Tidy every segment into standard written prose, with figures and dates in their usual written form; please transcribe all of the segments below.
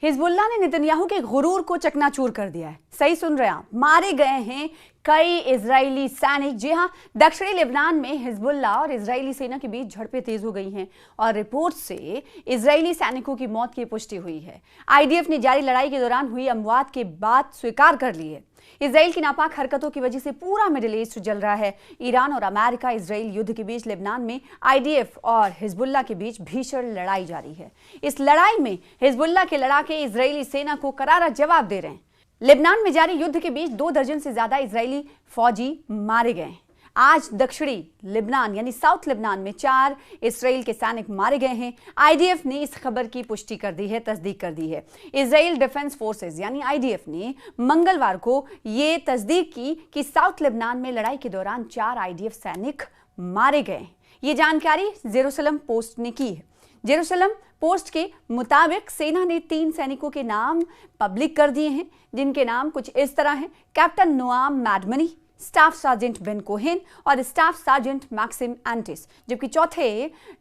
Hezbollah ने Netanyahu के गुरूर को चकनाचूर कर दिया है। सही सुन रहे हैं आप, मारे गए हैं कई इजरायली सैनिक। जी हां, दक्षिणी लेबनान में हिजबुल्लाह और इजरायली सेना के बीच झड़पें तेज हो गई हैं और रिपोर्ट से इजरायली सैनिकों की मौत की पुष्टि हुई है। आईडीएफ ने जारी लड़ाई के दौरान हुई अमवात के बाद स्वीकार कर ली है। इजराइल की नापाक हरकतों की वजह से पूरा मिडिल ईस्ट जल रहा है। ईरान और अमेरिका इजराइल युद्ध के बीच लेबनान में आईडीएफ और हिजबुल्लाह के बीच भीषण लड़ाई जारी है। इस लड़ाई में हिजबुल्लाह के लड़ाके इजरायली सेना को करारा जवाब दे रहे हैं। लेबनान में जारी युद्ध के बीच 2 दर्जन से ज्यादा इजरायली फौजी मारे गए हैं। आज दक्षिणी लेबनान यानी साउथ लेबनान में 4 इजराइल के सैनिक मारे गए हैं। आईडीएफ ने इस खबर की पुष्टि कर दी है, तस्दीक कर दी है। इजराइल डिफेंस फोर्सेस यानी आईडीएफ ने मंगलवार को ये तस्दीक की कि साउथ लेबनान में लड़ाई के दौरान 4 आईडीएफ सैनिक मारे गए। ये जानकारी जेरूसलम पोस्ट ने की है। जेरूसलम पोस्ट के मुताबिक सेना ने 3 सैनिकों के नाम पब्लिक कर दिए हैं, जिनके नाम कुछ इस तरह हैं: captain Noam Madmoni, staff sergeant Ben Cohen और स्टाफ सार्जेंट मैक्सिम एंटिस, जबकि चौथे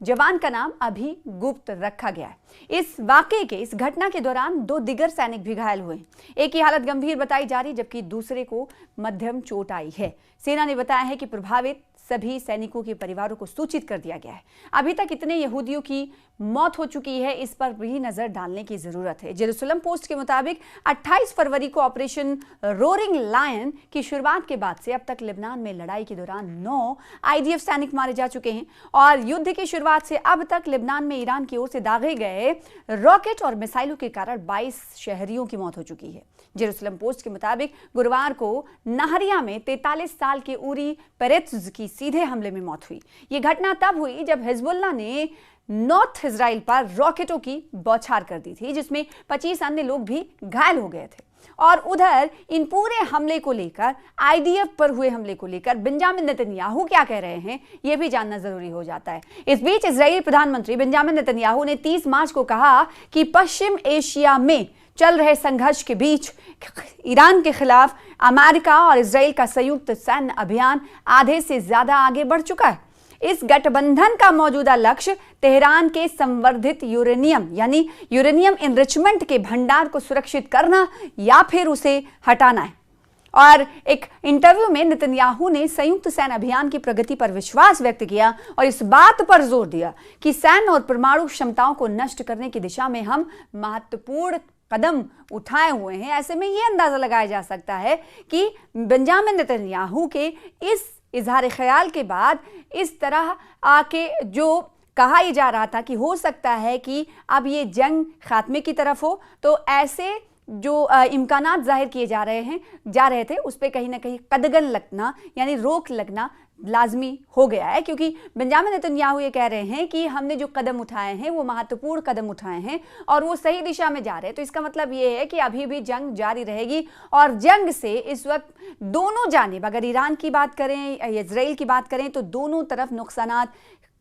जवान का नाम अभी गुप्त रखा गया है। इस वाकये के इस घटना के दौरान 2 दिगर सैनिक भी घायल हुए। एक की हालत गंभीर बताई जा रही, जबकि दूसरे को मध्यम चोट आई है। सेना ने बताया है कि प्रभावित सभी सैनिकों के परिवारों को सूचित कर दिया गया है। अभी तक कितने यहूदियों की मौत हो चुकी है, इस पर भी नजर डालने की जरूरत है। जेरूसलम पोस्ट के मुताबिक 28 फरवरी को ऑपरेशन रोरिंग लायन की शुरुआत के बाद से अब तक लेबनान में लड़ाई के दौरान 9 आईडीएफ सैनिक मारे जा चुके हैं और युद्ध की शुरुआत से अब तक लेबनान में ईरान की ओर से दागे गए रॉकेट और मिसाइलों के कारण 22 शहरियों की मौत हो चुकी है। जेरूसलम पोस्ट के मुताबिक गुरुवार को नहरिया में 43 साल के उरी पेरेत्ज की सीधे हमले में मौत हुई। यह घटना तब हुई जब हिजबुल्लाह ने नॉर्थ इजराइल पर रॉकेटों की बौछार कर दी थी, जिसमें 25 अन्य लोग भी घायल हो गए थे। और उधर इन पूरे हमले को लेकर, आईडीएफ पर हुए हमले को लेकर बेंजामिन नेतन्याहू क्या कह रहे हैं, यह भी जानना जरूरी हो जाता है। इस बीच इजरायली प्रधानमंत्री बेंजामिन नेतन्याहू ने 30 मार्च को कहा कि पश्चिम एशिया में चल रहे संघर्ष के बीच ईरान के खिलाफ अमेरिका और इजराइल का संयुक्त सैन्य अभियान आधे से ज्यादा आगे बढ़ चुका है। इस गठबंधन का मौजूदा लक्ष्य तेहरान के संवर्धित यूरेनियम यानी यूरेनियम एनरिचमेंट के भंडार को सुरक्षित करना या फिर उसे हटाना है। और एक इंटरव्यू में नेतन्याहू ने संयुक्त सैन्य अभियान की प्रगति पर विश्वास व्यक्त किया और इस बात पर जोर दिया कि सैन्य और परमाणु क्षमताओं को नष्ट करने की दिशा में हम महत्वपूर्ण कदम उठाए हुए हैं। ऐसे में यह अंदाजा लगाया जा सकता है कि बेंजामिन नेतन्याहू के इस इजहार ख्याल के बाद इस तरह आके जो कहा ही जा रहा था कि हो सकता है कि अब ये जंग खात्मे की तरफ हो, तो ऐसे जो इम्कानात जाहिर किए जा रहे थे उस पर कहीं ना कहीं कदगन लगना यानी रोक लगना लाजमी हो गया है, क्योंकि बेंजामिन नेतन्याहू ये कह रहे हैं कि हमने जो कदम उठाए हैं वो महत्वपूर्ण कदम उठाए हैं और वो सही दिशा में जा रहे हैं। तो इसका मतलब ये है कि अभी भी जंग जारी रहेगी और जंग से इस वक्त दोनों जानिब, अगर ईरान की बात करें, इजराइल की बात करें, तो दोनों तरफ नुकसानात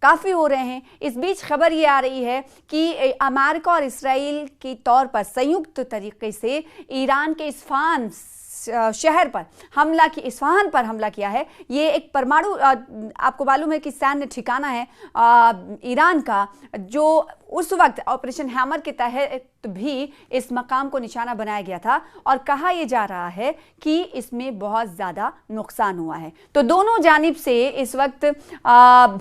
काफ़ी हो रहे हैं। इस बीच खबर ये आ रही है कि अमेरिका और इसराइल के तौर पर संयुक्त तरीके से ईरान के इस्फहान शहर पर इस्फहान पर हमला किया है। ये एक परमाणु, आपको मालूम है कि सैन्य ठिकाना है ईरान का, जो उस वक्त ऑपरेशन हैमर के तहत भी इस मकाम को निशाना बनाया गया था और कहा यह जा रहा है कि इसमें बहुत ज़्यादा नुकसान हुआ है। तो दोनों जानिब से इस वक्त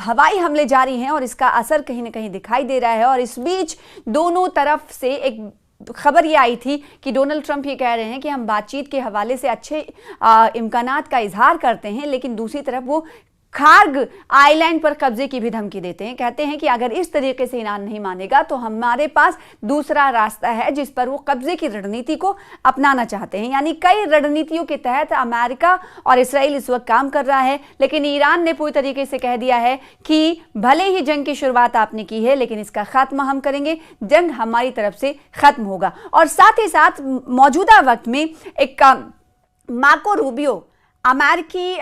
हवाई हमले जारी हैं और इसका असर कहीं ना कहीं दिखाई दे रहा है। और इस बीच दोनों तरफ से एक खबर ये आई थी कि डोनाल्ड ट्रंप ये कह रहे हैं कि हम बातचीत के हवाले से अच्छे इम्कानात का इजहार करते हैं, लेकिन दूसरी तरफ वो खार्ग आइलैंड पर कब्जे की भी धमकी देते हैं। कहते हैं कि अगर इस तरीके से ईरान नहीं मानेगा तो हमारे पास दूसरा रास्ता है जिस पर वो कब्जे की रणनीति को अपनाना चाहते हैं। यानी कई रणनीतियों के तहत अमेरिका और इसराइल इस वक्त काम कर रहा है, लेकिन ईरान ने पूरी तरीके से कह दिया है कि भले ही जंग की शुरुआत आपने की है, लेकिन इसका खात्मा हम करेंगे, जंग हमारी तरफ से खत्म होगा। और साथ ही साथ मौजूदा वक्त में एक मार्को रूबियो अमेरिकी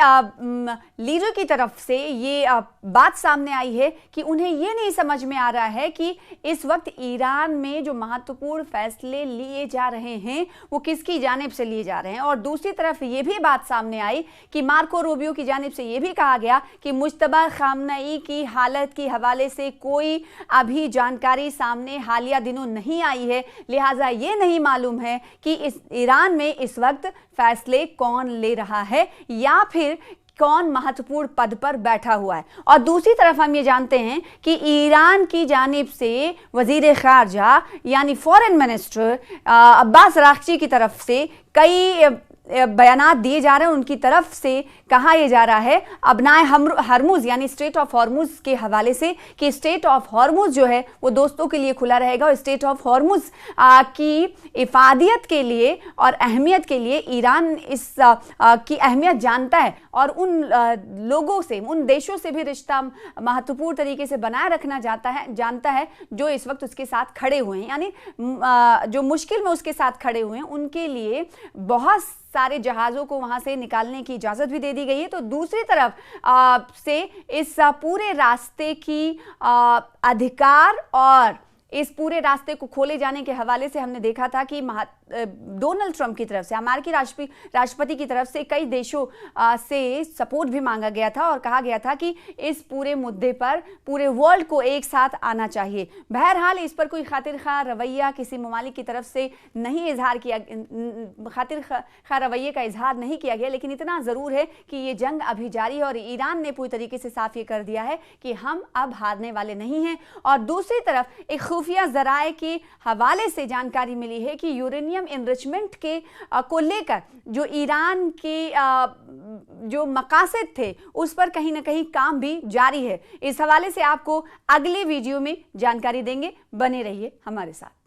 लीडर की तरफ से ये बात सामने आई है कि उन्हें ये नहीं समझ में आ रहा है कि इस वक्त ईरान में जो महत्वपूर्ण फैसले लिए जा रहे हैं वो किसकी जानिब से लिए जा रहे हैं। और दूसरी तरफ ये भी बात सामने आई कि मार्को रूबियो की जानिब से ये भी कहा गया कि मुज्तबा खामनेई की हालत के हवाले से कोई अभी जानकारी सामने हालिया दिनों नहीं आई है, लिहाजा ये नहीं मालूम है कि इस ईरान में इस वक्त फैसले कौन ले रहा है या फिर कौन महत्वपूर्ण पद पर बैठा हुआ है। और दूसरी तरफ हम ये जानते हैं कि ईरान की जानिब से वजीर खारजा यानी फॉरेन मिनिस्टर अब्बास अरागची की तरफ से कई बयानात दिए जा रहे हैं। उनकी तरफ से कहा यह जा रहा है अबनाए हरमुज यानी स्ट्रेट ऑफ हॉर्मुज के हवाले से कि स्ट्रेट ऑफ हॉर्मुज जो है वो दोस्तों के लिए खुला रहेगा और स्ट्रेट ऑफ हॉर्मुज की इफादियत के लिए और अहमियत के लिए ईरान इस की अहमियत जानता है और उन लोगों से, उन देशों से भी रिश्ता महत्वपूर्ण तरीके से बनाए रखना जानता है जो इस वक्त उसके साथ खड़े हुए हैं, यानी जो मुश्किल में उसके साथ खड़े हुए हैं उनके लिए बहुत सारे जहाज़ों को वहां से निकालने की इजाज़त भी दे दी गई है। तो दूसरी तरफ से इस पूरे रास्ते की अधिकार और इस पूरे रास्ते को खोले जाने के हवाले से हमने देखा था कि डोनाल्ड ट्रंप की तरफ से, अमेरिकी राष्ट्रपति की तरफ से कई देशों से सपोर्ट भी मांगा गया था और कहा गया था कि इस पूरे मुद्दे पर पूरे वर्ल्ड को एक साथ आना चाहिए। बहरहाल इस पर कोई खातिर खा रवैया किसी ममालिक की तरफ से नहीं इजहार किया, खातिर खा रवैये का इजहार नहीं किया गया, लेकिन इतना ज़रूर है कि ये जंग अभी जारी है और ईरान ने पूरी तरीके से साफ ये कर दिया है कि हम अब हारने वाले नहीं हैं। और दूसरी तरफ एक खुफिया ज़राए के हवाले से जानकारी मिली है कि यूरेनियम इनरिचमेंट के को लेकर जो ईरान के जो मकासद थे उस पर कहीं ना कहीं काम भी जारी है। इस हवाले से आपको अगले वीडियो में जानकारी देंगे, बने रहिए हमारे साथ।